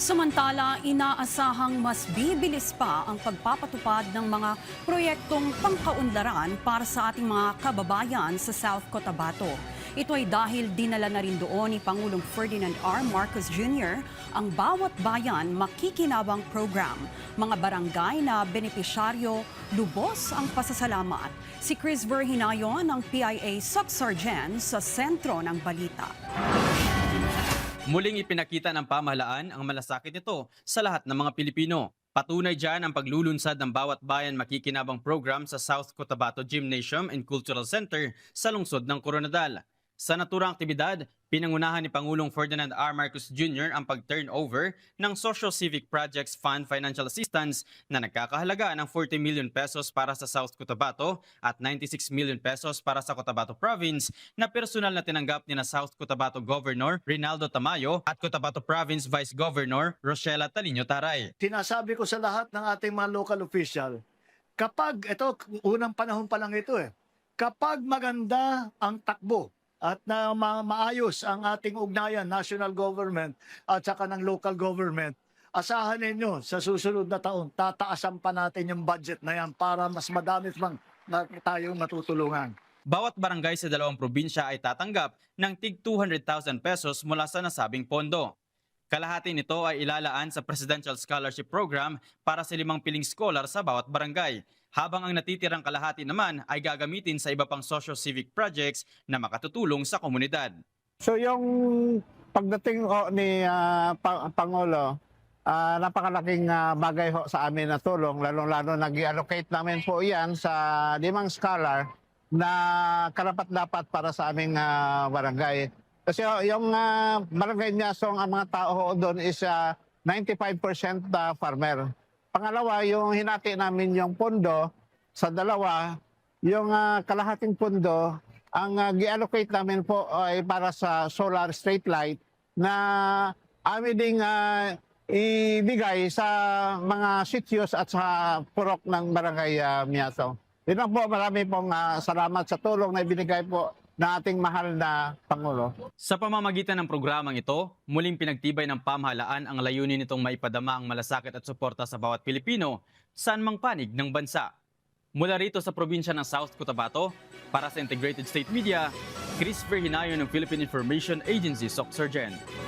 Samantala, inaasahang mas bibilis pa ang pagpapatupad ng mga proyektong pangkaunlaran para sa ating mga kababayan sa South Cotabato. Ito ay dahil dinala na rin doon ni Pangulong Ferdinand R. Marcos Jr. ang Bawat Bayan Makikinabang Program. Mga barangay na benepisyaryo, lubos ang pasasalamat. Si Chris Verhinayon ng PIA Subsergeant sa sentro ng balita. Muling ipinakita ng pamahalaan ang malasakit nito sa lahat ng mga Pilipino. Patunay dyan ang paglulunsad ng Bawat Bayan Makikinabang Program sa South Cotabato Gymnasium and Cultural Center sa lungsod ng Coronadal. Sa naturang aktibidad, pinangunahan ni Pangulong Ferdinand R. Marcos Jr. ang pag-turnover ng Social Civic Projects Fund Financial Assistance na nagkakahalaga ng 40 million pesos para sa South Cotabato at 96 million pesos para sa Cotabato Province na personal na tinanggap ni na South Cotabato Governor Rinaldo Tamayo at Cotabato Province Vice Governor Rochela Talino Taray. Sinasabi ko sa lahat ng ating mga local official, kapag, ito, unang panahon pa lang ito kapag maganda ang takbo, at na maayos ang ating ugnayan, national government at saka ng local government, asahan ninyo sa susunod na taon, tataasan pa natin yung budget na yan para mas madami pang tayong matutulungan. Bawat barangay sa dalawang probinsya ay tatanggap ng tig 200,000 pesos mula sa nasabing pondo. Kalahati nito ay ilalaan sa Presidential Scholarship Program para sa 5 piling scholar sa bawat barangay, habang ang natitirang kalahati naman ay gagamitin sa iba pang socio-civic projects na makatutulong sa komunidad. So yung pagdating ni Pangulo, napakalaking bagay sa amin na tulong, lalong-lalo nag-allocate namin po yan sa 5 scholar na karapat-dapat para sa aming barangay. Kasi yung barangay Nyasong, ang mga tao doon is 95% farmer. Pangalawa, yung hinati namin yung pondo sa dalawa, yung kalahating pondo, ang gi-allocate namin po ay para sa solar street light na amin ding ibigay sa mga sityos at sa purok ng barangay Nyasong. Yun lang po, marami pong salamat sa tulong na ibinigay po na ating mahal na Pangulo. Sa pamamagitan ng programang ito, muling pinagtibay ng pamahalaan ang layunin nitong maipadama ang malasakit at suporta sa bawat Pilipino saan mang panig ng bansa. Mula rito sa probinsya ng South Cotabato, para sa Integrated State Media, Chris Verhinayon ng Philippine Information Agency, Subsergeant.